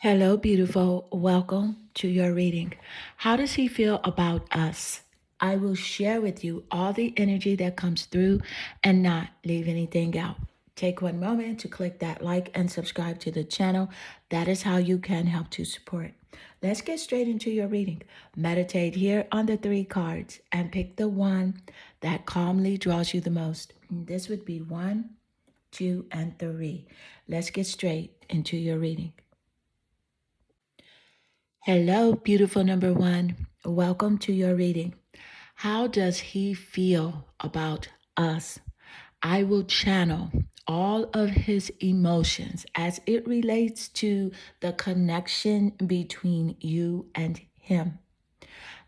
Hello, beautiful. Welcome to your reading. How does he feel about us? I will share with you all the energy that comes through and not leave anything out. Take one moment to click that like and subscribe to the channel. That is how you can help to support. Let's get straight into your reading. Meditate here on the three cards and pick the one that calmly draws you the most. This would be 1, 2, and 3. Let's get straight into your reading. Hello, beautiful number one. Welcome to your reading. How does he feel about us? I will channel all of his emotions as it relates to the connection between you and him.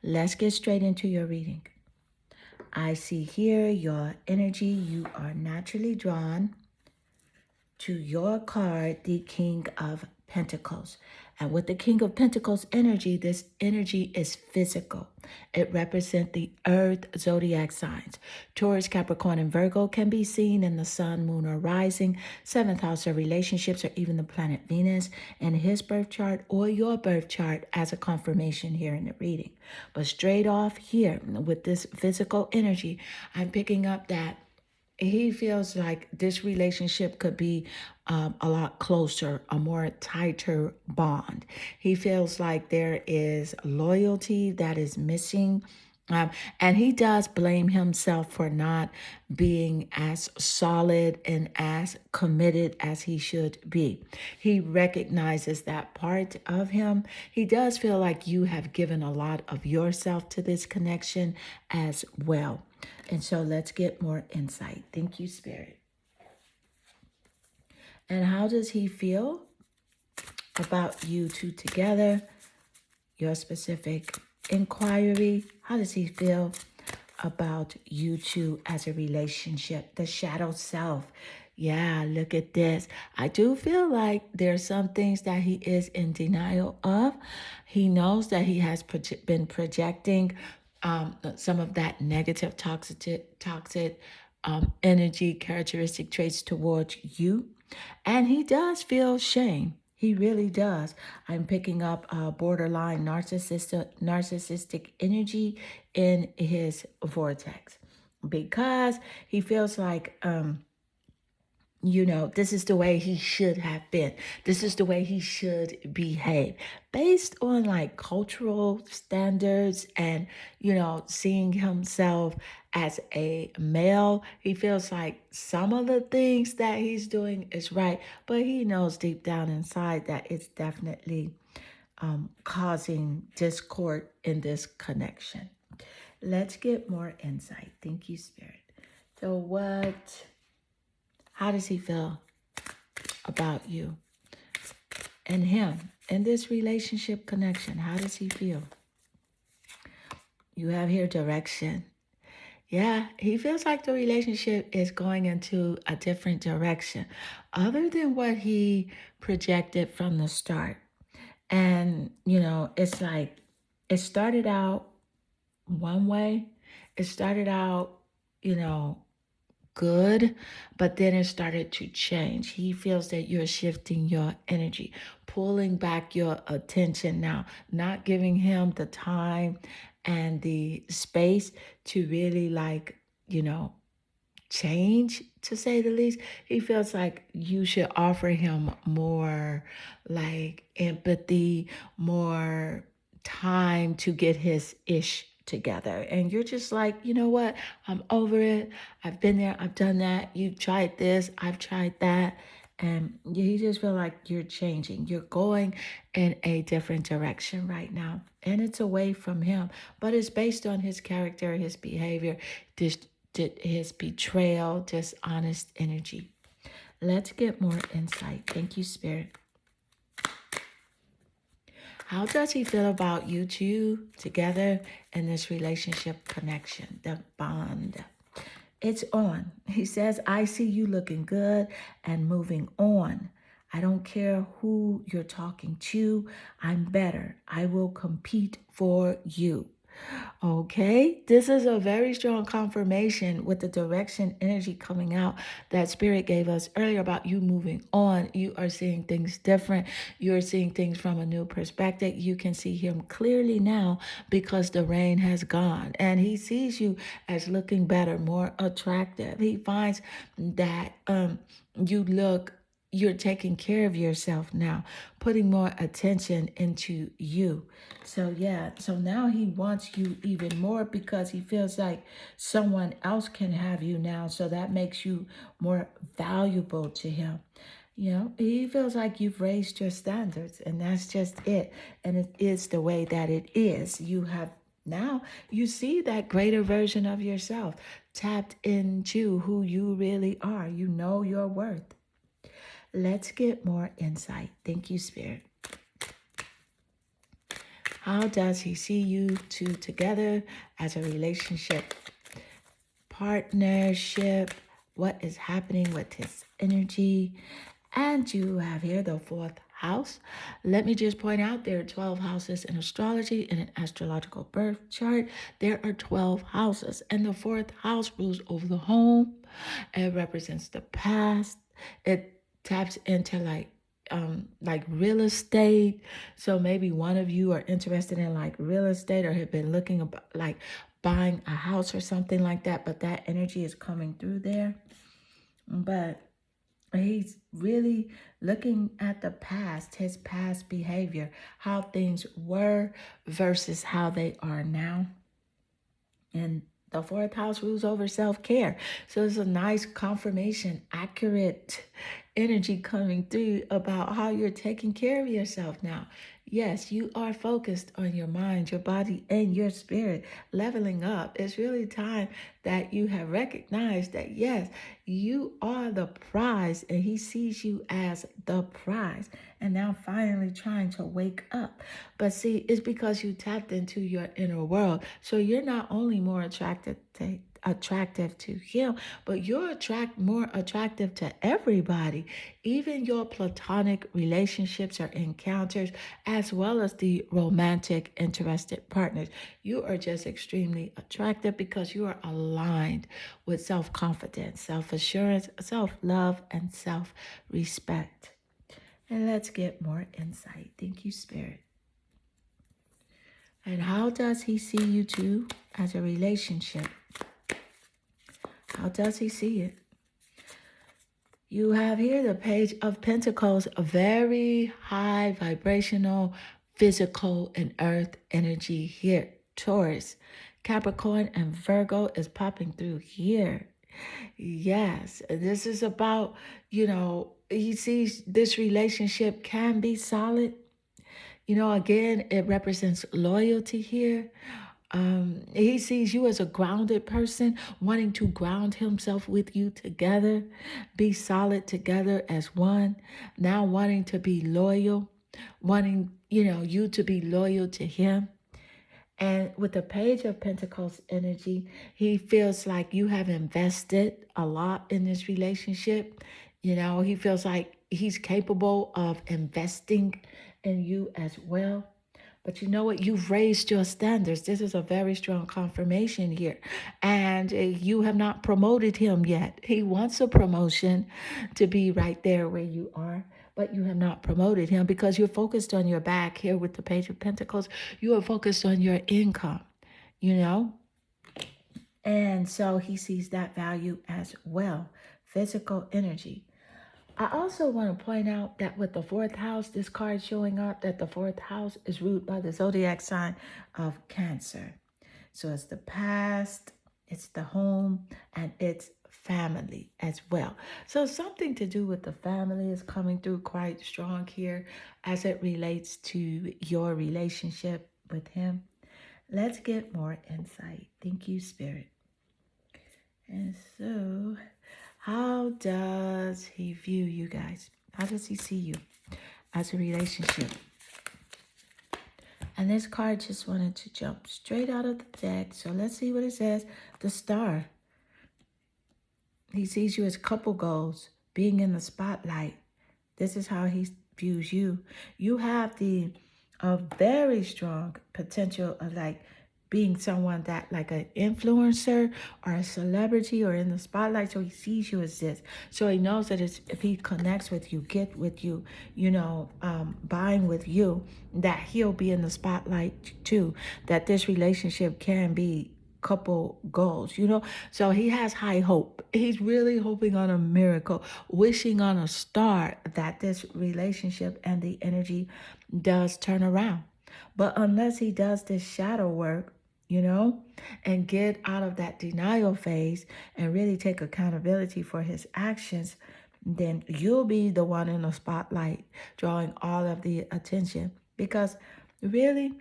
Let's get straight into your reading. I see here your energy. You are naturally drawn to your card, the King of Pentacles. And with the King of Pentacles energy, this energy is physical. It represents the earth zodiac signs. Taurus, Capricorn, and Virgo can be seen in the sun, moon, or rising, seventh house of relationships, or even the planet Venus in his birth chart or your birth chart as a confirmation here in the reading. But straight off here with this physical energy, I'm picking up that he feels like this relationship could be a lot closer, a more tighter bond. He feels like there is loyalty that is missing. And he does blame himself for not being as solid and as committed as he should be. He recognizes that part of him. He does feel like you have given a lot of yourself to this connection as well. And so let's get more insight. Thank you, Spirit. And how does he feel about you two together? Your specific inquiry. How does he feel about you two as a relationship? The shadow self. Yeah, look at this. I do feel like there's some things that he is in denial of. He knows that he has been projecting some of that negative toxic energy characteristic traits towards you. And he does feel shame. He really does. I'm picking up borderline narcissistic energy in his vortex because he feels like this is the way he should have been. This is the way he should behave based on like cultural standards and, seeing himself as a male. He feels like some of the things that he's doing is right, but he knows deep down inside that it's definitely causing discord in this connection. Let's get more insight. Thank you, Spirit. So how does he feel about you and him in this relationship connection? How does he feel? You have here direction. Yeah, he feels like the relationship is going into a different direction other than what he projected from the start. And, it's like it started out one way. It started out, good, but then it started to change. He feels that you're shifting your energy, pulling back your attention now, not giving him the time and the space to really change, to say the least. He feels like you should offer him more like empathy, more time to get his ish together. And you're just like, you know what? I'm over it. I've been there. I've done that. You've tried this. I've tried that. And you just feel like you're changing. You're going in a different direction right now. And it's away from him. But it's based on his character, his behavior, his betrayal, dishonest energy. Let's get more insight. Thank you, Spirit. How does he feel about you two together in this relationship connection, the bond? It's on. He says, I see you looking good and moving on. I don't care who you're talking to. I'm better. I will compete for you. Okay, this is a very strong confirmation with the direction energy coming out that Spirit gave us earlier about you moving on. You are seeing things different. You're seeing things from a new perspective. You can see Him clearly now because the rain has gone, and He sees you as looking better, more attractive. He finds that you look, you're taking care of yourself now, putting more attention into you. So yeah, so now he wants you even more because he feels like someone else can have you now. So that makes you more valuable to him. You know, he feels like you've raised your standards, and that's just it. And it is the way that it is. You have now, you see that greater version of yourself tapped into who you really are. You know your worth. Let's get more insight. Thank you, Spirit. How does he see you two together as a relationship, partnership? What is happening with his energy? And you have here the fourth house. Let me just point out there are 12 houses in astrology. In an astrological birth chart, there are 12 houses. And the fourth house rules over the home. It represents the past. It taps into like real estate. So maybe one of you are interested in like real estate or have been looking about like buying a house or something like that, but that energy is coming through there. But he's really looking at the past, his past behavior, how things were versus how they are now. And the fourth house rules over self-care. So it's a nice confirmation, accurate energy coming through about how you're taking care of yourself now. Yes, you are focused on your mind, your body, and your spirit leveling up. It's really time that you have recognized that, yes, you are the prize, and he sees you as the prize. And now finally trying to wake up. But see, it's because you tapped into your inner world. So you're not only more attractive to him, but you're more attractive to everybody. Even your platonic relationships or encounters, as well as the romantic interested partners. You are just extremely attractive because you are aligned with self-confidence, self-assurance, self-love, and self-respect. And let's get more insight. Thank you, Spirit. And how does he see you two as a relationship? How does he see it? You have here the Page of Pentacles, a very high vibrational, physical, and earth energy here. Taurus, Capricorn, and Virgo is popping through here. Yes, this is about, he sees this relationship can be solid. Again, it represents loyalty here. He sees you as a grounded person, wanting to ground himself with you together, be solid together as one, now wanting to be loyal, wanting, you to be loyal to him. And with the Page of Pentacles energy, he feels like you have invested a lot in this relationship. He feels like he's capable of investing in you as well. But you know what? You've raised your standards. This is a very strong confirmation here. And you have not promoted him yet. He wants a promotion to be right there where you are. But you have not promoted him because you're focused on your back here with the Page of Pentacles. You are focused on your income, you know? And so he sees that value as well. Physical energy. I also want to point out that with the fourth house, this card showing up, that the fourth house is ruled by the zodiac sign of Cancer. So it's the past, it's the home, and it's family as well. So something to do with the family is coming through quite strong here as it relates to your relationship with him. Let's get more insight. Thank you, Spirit. And so, how does he view you guys? How does he see you as a relationship? And this card just wanted to jump straight out of the deck. So let's see what it says. The Star. He sees you as couple goals, being in the spotlight. This is how he views you. You have a very strong potential of like being someone that like an influencer or a celebrity or in the spotlight, so he sees you as this, so he knows that if he connects with you, get with you, buying with you, that he'll be in the spotlight too, that this relationship can be couple goals, so he has high hope. He's really hoping on a miracle, wishing on a star that this relationship and the energy does turn around. But unless he does this shadow work, and get out of that denial phase and really take accountability for his actions, then you'll be the one in the spotlight drawing all of the attention. Because really,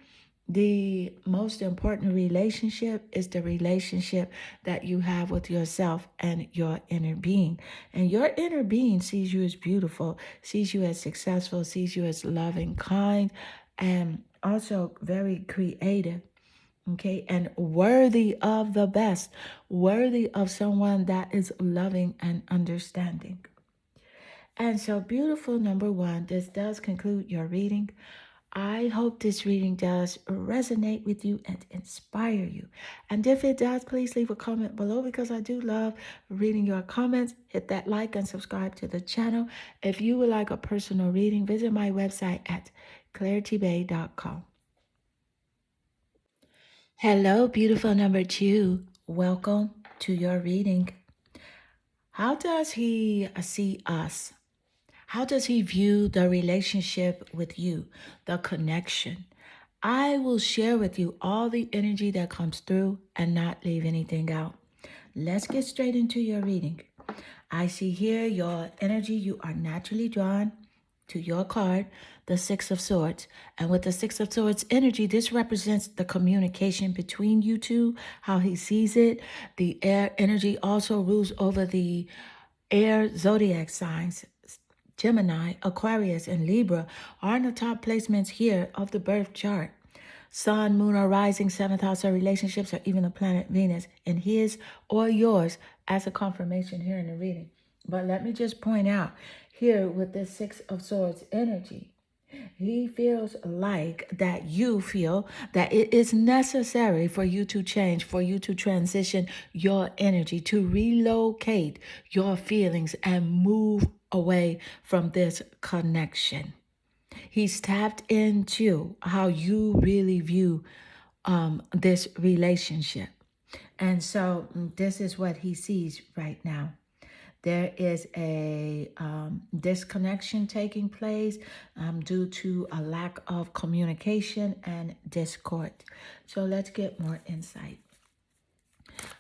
the most important relationship is the relationship that you have with yourself and your inner being. And your inner being sees you as beautiful, sees you as successful, sees you as loving, kind, and also very creative. Okay, and worthy of the best, worthy of someone that is loving and understanding. And so, beautiful number one, this does conclude your reading. I hope this reading does resonate with you and inspire you. And if it does, please leave a comment below, because I do love reading your comments. Hit that like and subscribe to the channel. If you would like a personal reading, visit my website at claritybay.com. Hello, beautiful number two. Welcome to your reading. How does he see us? How does he view the relationship with you, the connection? I will share with you all the energy that comes through and not leave anything out. Let's get straight into your reading. I see here your energy. You are naturally drawn to your card, the Six of Swords. And with the Six of Swords energy, this represents the communication between you two, how he sees it. The air energy also rules over the air zodiac signs. Gemini, Aquarius, and Libra are in the top placements here of the birth chart. Sun, moon, or rising, seventh house, or relationships, or even the planet Venus in his or yours as a confirmation here in the reading. But let me just point out here with this Six of Swords energy, he feels like that you feel that it is necessary for you to change, for you to transition your energy, to relocate your feelings and move away from this connection. He's tapped into how you really view this relationship. And so this is what he sees right now. There is a disconnection taking place due to a lack of communication and discord. So let's get more insight.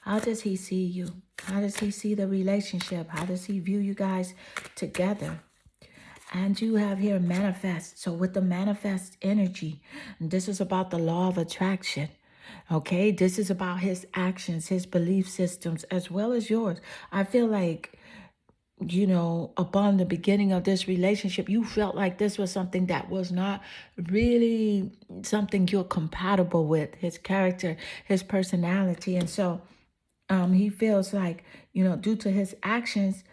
How does he see you? How does he see the relationship? How does he view you guys together? And you have here manifest. So with the manifest energy, this is about the law of attraction. Okay, this is about his actions, his belief systems, as well as yours. I feel like, upon the beginning of this relationship, you felt like this was something that was not really something you're compatible with, his character, his personality. And so he feels like, due to his actions,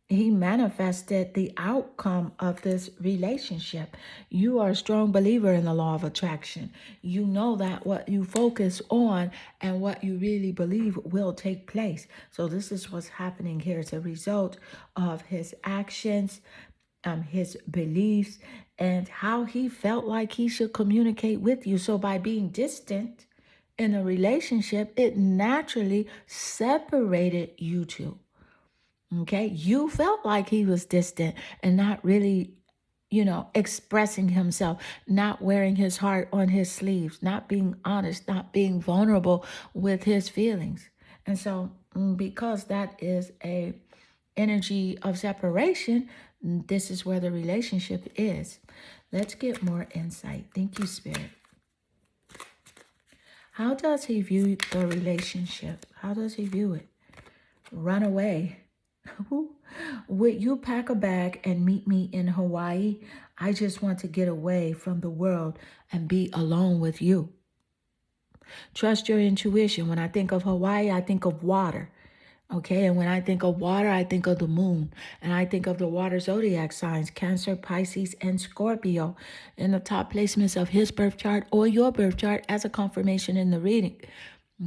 he manifested the outcome of this relationship. You are a strong believer in the law of attraction. You know that what you focus on and what you really believe will take place. So this is what's happening here. It's a result of his actions, his beliefs, and how he felt like he should communicate with you. So by being distant in a relationship, it naturally separated you two. Okay, you felt like he was distant and not really, expressing himself, not wearing his heart on his sleeves, not being honest, not being vulnerable with his feelings. And so, because that is a energy of separation, this is where the relationship is. Let's get more insight. Thank you, Spirit. How does he view the relationship? How does he view it? Run away. Would you pack a bag and meet me in Hawaii? I just want to get away from the world and be alone with you. Trust your intuition. When I think of Hawaii, I think of water. Okay, and when I think of water, I think of the moon. And I think of the water zodiac signs, Cancer, Pisces, and Scorpio, in the top placements of his birth chart or your birth chart as a confirmation in the reading.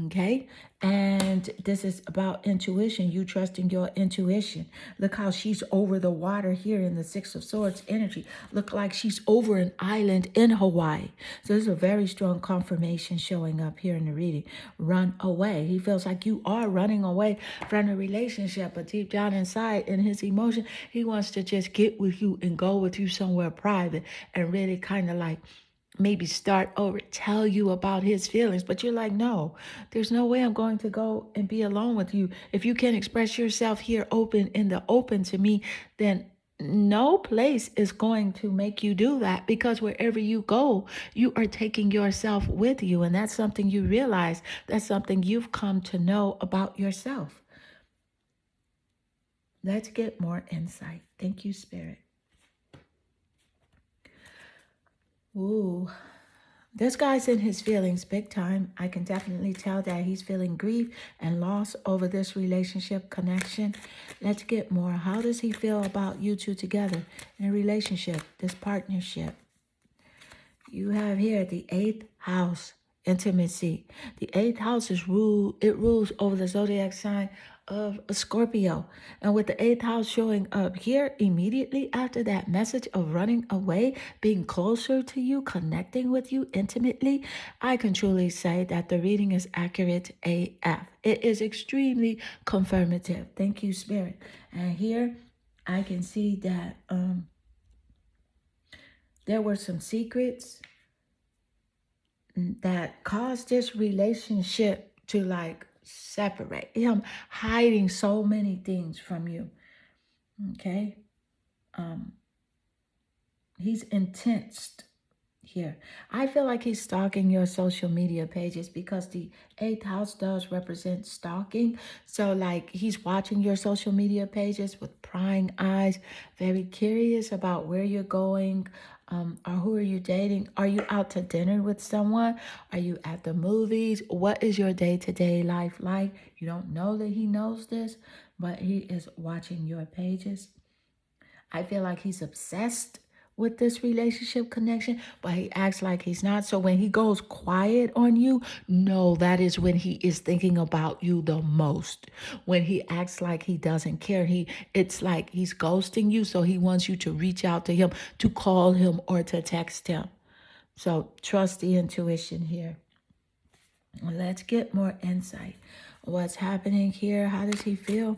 Okay, and this is about intuition, you trusting your intuition. Look how she's over the water here in the Six of Swords energy. Look like she's over an island in Hawaii. So this is a very strong confirmation showing up here in the reading. Run away. He feels like you are running away from the relationship, but deep down inside in his emotion, he wants to just get with you and go with you somewhere private and really kind of like maybe start over, tell you about his feelings. But you're like, no, there's no way I'm going to go and be alone with you. If you can't express yourself here open in the open to me, then no place is going to make you do that, because wherever you go, you are taking yourself with you. And that's something you realize. That's something you've come to know about yourself. Let's get more insight. Thank you, Spirit. Ooh. This guy's in his feelings big time. I can definitely tell that he's feeling grief and loss over this relationship connection. Let's get more. How does he feel about you two together in a relationship, this partnership? You have here the 8th house, intimacy. The 8th house is it rules over the zodiac sign of a Scorpio. And with the 8th house showing up here immediately after that message of running away, being closer to you, connecting with you intimately, I can truly say that the reading is accurate AF. It is extremely confirmative. Thank you, Spirit. And here I can see that there were some secrets that caused this relationship to like separate. Him hiding so many things from you. Okay? He's intense here. I feel like he's stalking your social media pages because the 8th house does represent stalking. So like he's watching your social media pages with prying eyes, very curious about where you're going, or who are you dating? Are you out to dinner with someone? Are you at the movies? What is your day-to-day life like? You don't know that he knows this, but he is watching your pages. I feel like he's obsessed with this relationship connection, but he acts like he's not. So when he goes quiet on you, no, that is when he is thinking about you the most. When he acts like he doesn't care, it's like he's ghosting you. So he wants you to reach out to him, to call him or to text him. So trust the intuition here. Let's get more insight. What's happening here? How does he feel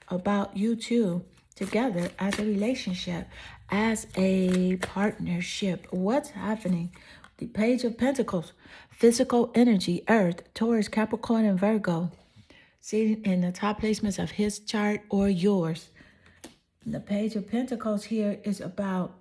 about you two together as a relationship, as a partnership? What's happening? The Page of Pentacles, physical energy, Earth, Taurus, Capricorn, and Virgo. See in the top placements of his chart or yours. The Page of Pentacles here is about,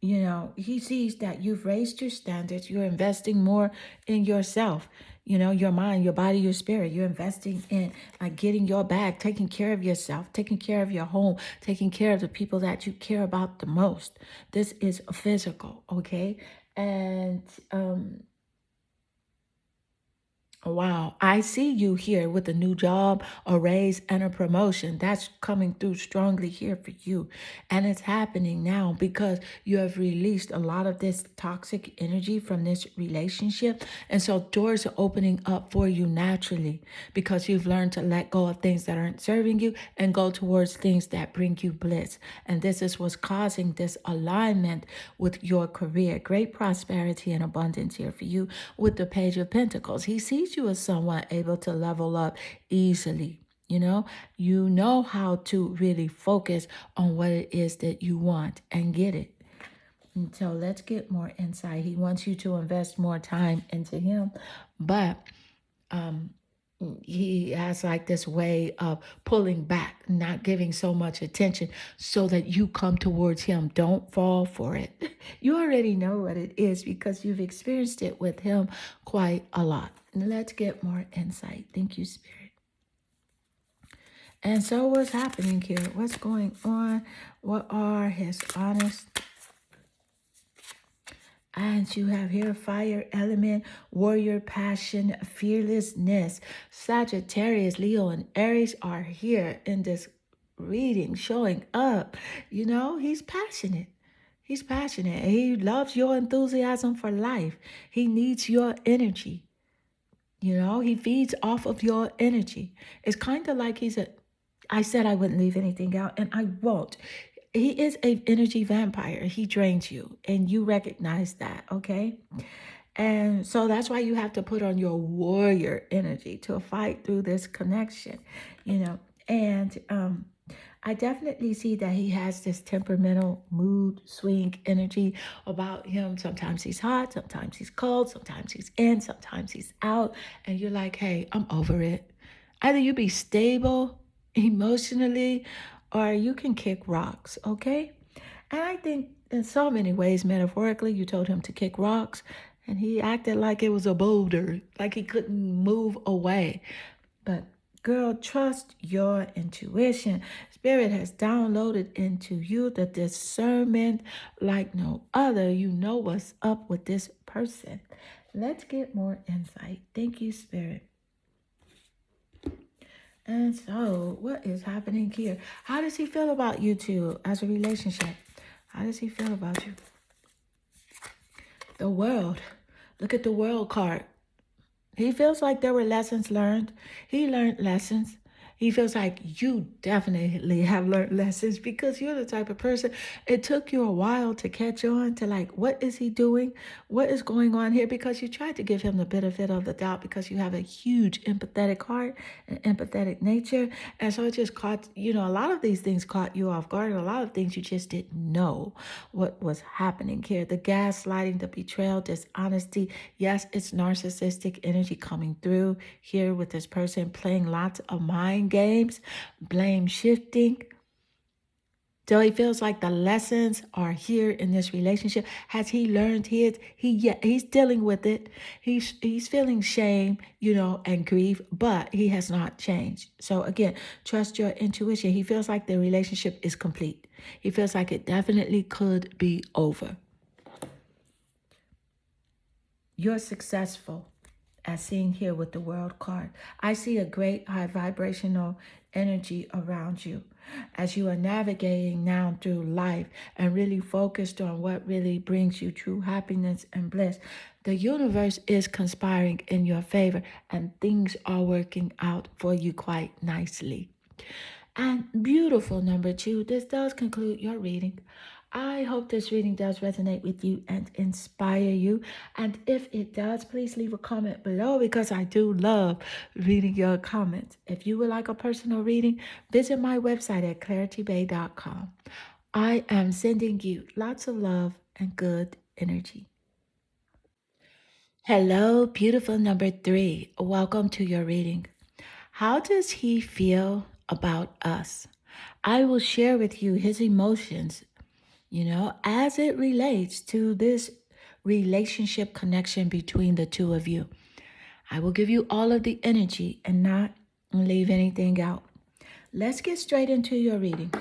he sees that you've raised your standards. You're investing more in yourself, your mind, your body, your spirit. You're investing in like getting your back, taking care of yourself, taking care of your home, taking care of the people that you care about the most. This is physical, okay? And wow, I see you here with a new job, a raise, and a promotion. That's coming through strongly here for you. And it's happening now because you have released a lot of this toxic energy from this relationship. And so doors are opening up for you naturally because you've learned to let go of things that aren't serving you and go towards things that bring you bliss. And this is what's causing this alignment with your career. Great prosperity and abundance here for you with the Page of Pentacles. He sees you as someone able to level up easily. You know how to really focus on what it is that you want and get it. And so let's get more insight. He wants you to invest more time into him, but he has like this way of pulling back, not giving so much attention so that you come towards him. Don't fall for it. You already know what it is because you've experienced it with him quite a lot. Let's get more insight. Thank you, Spirit. And so what's happening here? What's going on? What are his honest And you have here fire element, warrior passion, fearlessness. Sagittarius, Leo, and Aries are here in this reading, showing up. He's passionate. He's passionate. He loves your enthusiasm for life. He needs your energy. He feeds off of your energy. It's kind of like I said I wouldn't leave anything out, and I won't. He is a energy vampire. He drains you, and you recognize that, okay? And so that's why you have to put on your warrior energy to fight through this connection, you know. And I definitely see that he has this temperamental mood swing energy about him. Sometimes he's hot, sometimes he's cold, sometimes he's in, sometimes he's out. And you're like, hey, I'm over it. Either you be stable emotionally or you can kick rocks, okay? And I think in so many ways, metaphorically, you told him to kick rocks and he acted like it was a boulder, like he couldn't move away. But girl, trust your intuition. Spirit has downloaded into you the discernment like no other. You know what's up with this person. Let's get more insight. Thank you, Spirit. And so, what is happening here? How does he feel about you two as a relationship? How does he feel about you? The world. Look at the world card. He feels like there were lessons learned. He learned lessons. He feels like you definitely have learned lessons because you're the type of person. It took you a while to catch on to like, what is he doing? What is going on here? Because you tried to give him the benefit of the doubt because you have a huge empathetic heart and empathetic nature. And so it just caught, a lot of these things caught you off guard. And a lot of things you just didn't know what was happening here. The gaslighting, the betrayal, dishonesty. Yes, it's narcissistic energy coming through here with this person playing lots of mind games, blame shifting. So he feels like the lessons are here in this relationship. Has he learned his? He's dealing with it. He's feeling shame, and grief, but he has not changed. So again, trust your intuition. He feels like the relationship is complete. He feels like it definitely could be over. You're successful, as seen here with the world card. I see a great high vibrational energy around you as you are navigating now through life and really focused on what really brings you true happiness and bliss. The universe is conspiring in your favor and things are working out for you quite nicely. And beautiful number 2, this does conclude your reading. I hope this reading does resonate with you and inspire you. And if it does, please leave a comment below because I do love reading your comments. If you would like a personal reading, visit my website at claritybay.com. I am sending you lots of love and good energy. Hello, beautiful number 3. Welcome to your reading. How does he feel about us? I will share with you his emotions, as it relates to this relationship connection between the two of you. I will give you all of the energy and not leave anything out. Let's get straight into your reading.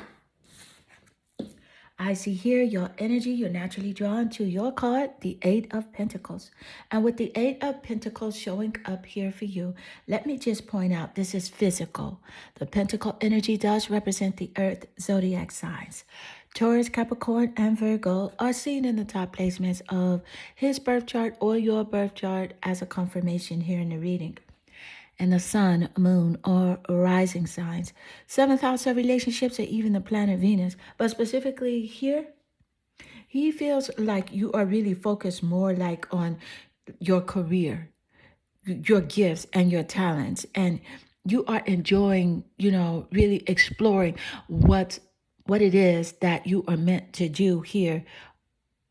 I see here your energy, you're naturally drawn to your card, the Eight of Pentacles. And with the Eight of Pentacles showing up here for you, let me just point out this is physical. The Pentacle energy does represent the Earth zodiac signs. Taurus, Capricorn, and Virgo are seen in the top placements of his birth chart or your birth chart as a confirmation here in the reading. And the sun, moon, or rising signs. Seventh house of relationships or even the planet Venus. But specifically here, he feels like you are really focused more like on your career, your gifts and your talents. And you are enjoying, really exploring what it is that you are meant to do here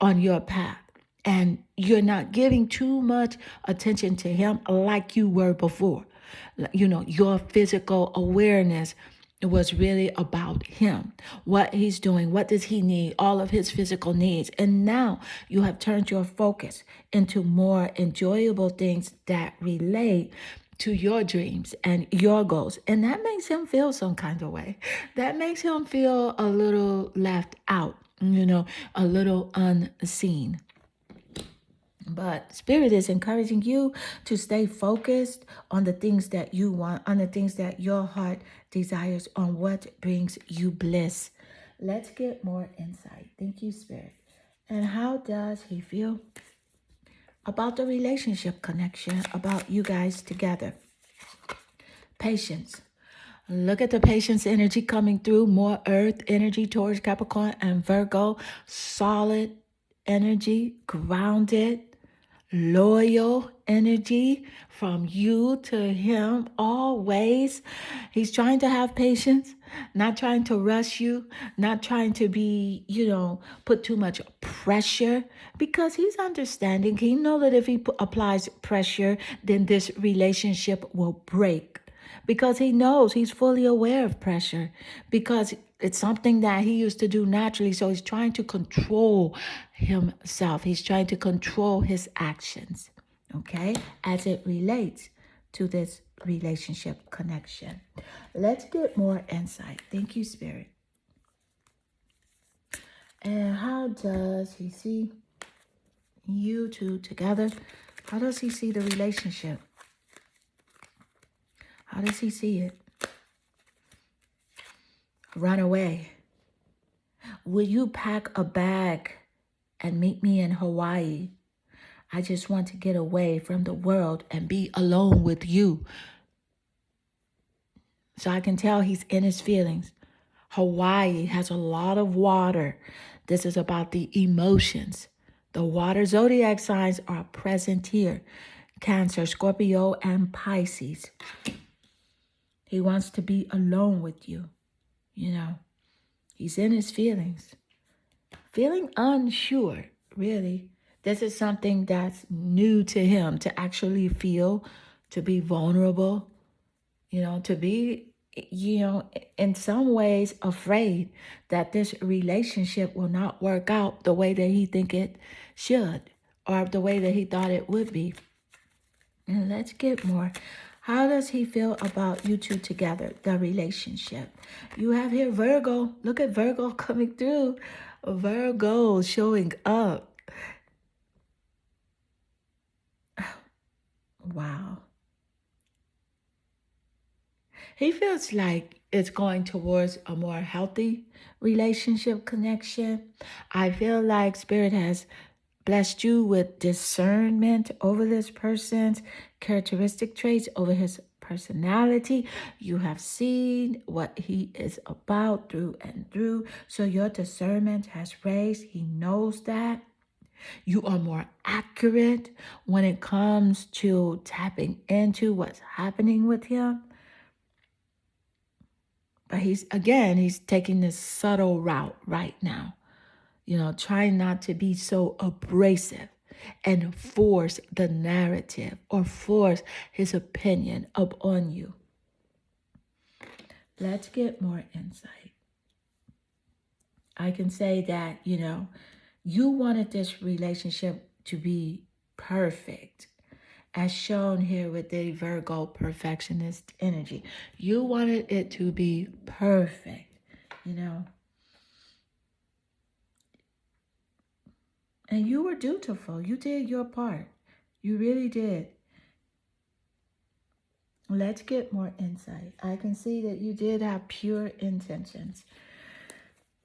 on your path. And you're not giving too much attention to him like you were before. Your physical awareness was really about him, what he's doing, what does he need, all of his physical needs. And now you have turned your focus into more enjoyable things that relate to your dreams and your goals. And that makes him feel some kind of way. That makes him feel a little left out, a little unseen. But Spirit is encouraging you to stay focused on the things that you want, on the things that your heart desires, on what brings you bliss. Let's get more insight. Thank you, Spirit. And how does he feel about the relationship connection, about you guys together? Patience. Look at the patience energy coming through. More earth energy towards Capricorn and Virgo. Solid energy, grounded, loyal energy from you to him always. He's trying to have patience, not trying to rush you, not trying to be, put too much pressure, because he's understanding. He knows that if he applies pressure, then this relationship will break, because he knows, he's fully aware of pressure, because it's something that he used to do naturally. So he's trying to control himself. He's trying to control his actions, okay, as it relates to this relationship connection. Let's get more insight. Thank you, Spirit. And how does he see you two together? How does he see the relationship? How does he see it? Run away. Will you pack a bag and meet me in Hawaii? I just want to get away from the world and be alone with you. So I can tell he's in his feelings. Hawaii has a lot of water. This is about the emotions. The water zodiac signs are present here. Cancer, Scorpio, and Pisces. He wants to be alone with you. He's in his feelings. Feeling unsure, really. This is something that's new to him, to actually feel, to be vulnerable, to be, in some ways afraid that this relationship will not work out the way that he think it should, or the way that he thought it would be. And let's get more. How does he feel about you two together, the relationship? You have here Virgo. Look at Virgo coming through. Virgo showing up. Wow. He feels like it's going towards a more healthy relationship connection. I feel like Spirit has blessed you with discernment over this person's characteristic traits, over his personality. You have seen what he is about through and through. So your discernment has raised. He knows that. You are more accurate when it comes to tapping into what's happening with him. But he's taking this subtle route right now. Trying not to be so abrasive and force the narrative or force his opinion upon you. Let's get more insight. I can say that, you wanted this relationship to be perfect, as shown here with the Virgo perfectionist energy. You wanted it to be perfect, And you were dutiful. You did your part. You really did. Let's get more insight. I can see that you did have pure intentions.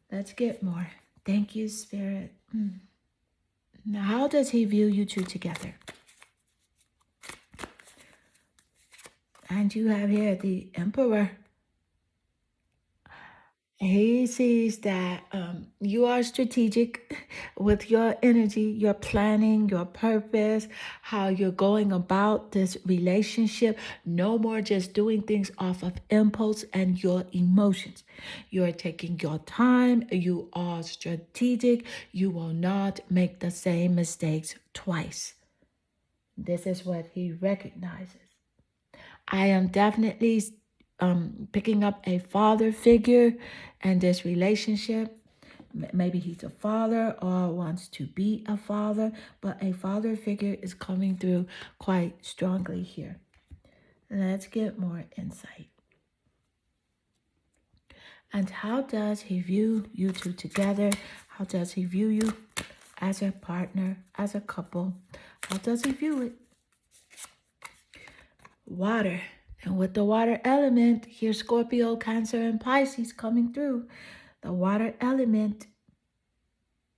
Let's get more. Thank you, Spirit. Now, how does he view you two together? And you have here the Emperor. He sees that you are strategic with your energy, your planning, your purpose, how you're going about this relationship. No more just doing things off of impulse and your emotions. You're taking your time. You are strategic. You will not make the same mistakes twice. This is what he recognizes. I am definitely picking up a father figure in this relationship. Maybe he's a father or wants to be a father, but a father figure is coming through quite strongly here. Let's get more insight. And how does he view you two together? How does he view you as a partner, as a couple? How does he view it? Water. And with the water element, here's Scorpio, Cancer, and Pisces coming through. The water element,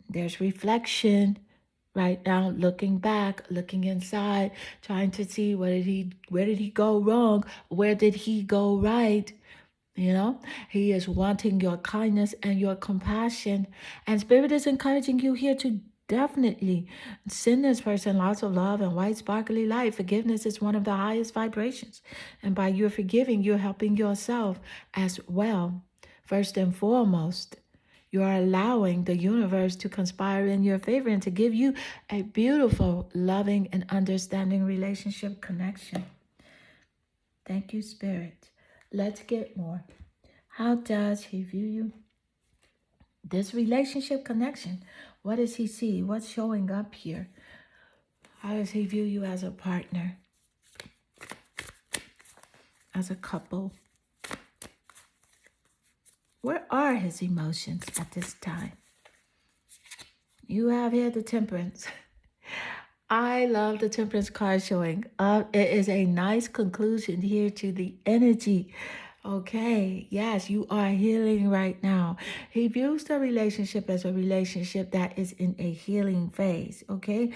there's reflection right now, looking back, looking inside, trying to see where did he go wrong? Where did he go right? You know, he is wanting your kindness and your compassion. And Spirit is encouraging you here to definitely send this person lots of love and white, sparkly light. Forgiveness is one of the highest vibrations. And by you forgiving, you're helping yourself as well. First and foremost, you are allowing the universe to conspire in your favor and to give you a beautiful, loving, and understanding relationship connection. Thank you, Spirit. Let's get more. How does he view you? This relationship connection. What does he see? What's showing up here? How does he view you as a partner? As a couple? Where are his emotions at this time? You have here the Temperance. I love the Temperance card showing up. It is a nice conclusion here to the energy. Okay, yes, you are healing right now. He views the relationship as a relationship that is in a healing phase, okay?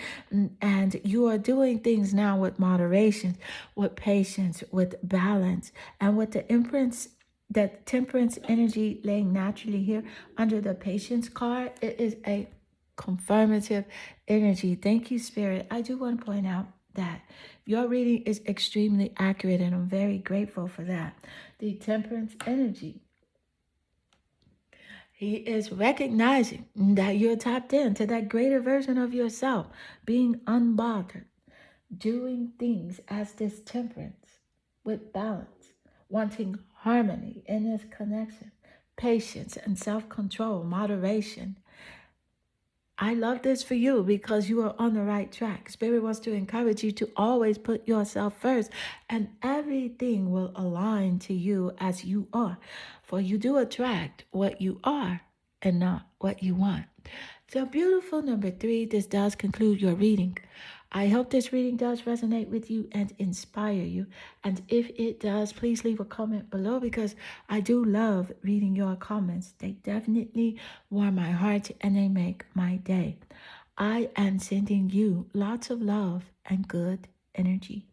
And you are doing things now with moderation, with patience, with balance, and with the imprints that temperance energy laying naturally here under the patience card. It is a confirmative energy. Thank you, Spirit. I do want to point out that your reading is extremely accurate, and I'm very grateful for that. The temperance energy. He is recognizing that you're tapped into that greater version of yourself, being unbothered, doing things as this temperance with balance, wanting harmony in this connection, patience and self-control, moderation. I love this for you because you are on the right track. Spirit wants to encourage you to always put yourself first, and everything will align to you as you are. For you do attract what you are and not what you want. So beautiful. Number 3, this does conclude your reading. I hope this reading does resonate with you and inspire you. And if it does, please leave a comment below because I do love reading your comments. They definitely warm my heart and they make my day. I am sending you lots of love and good energy.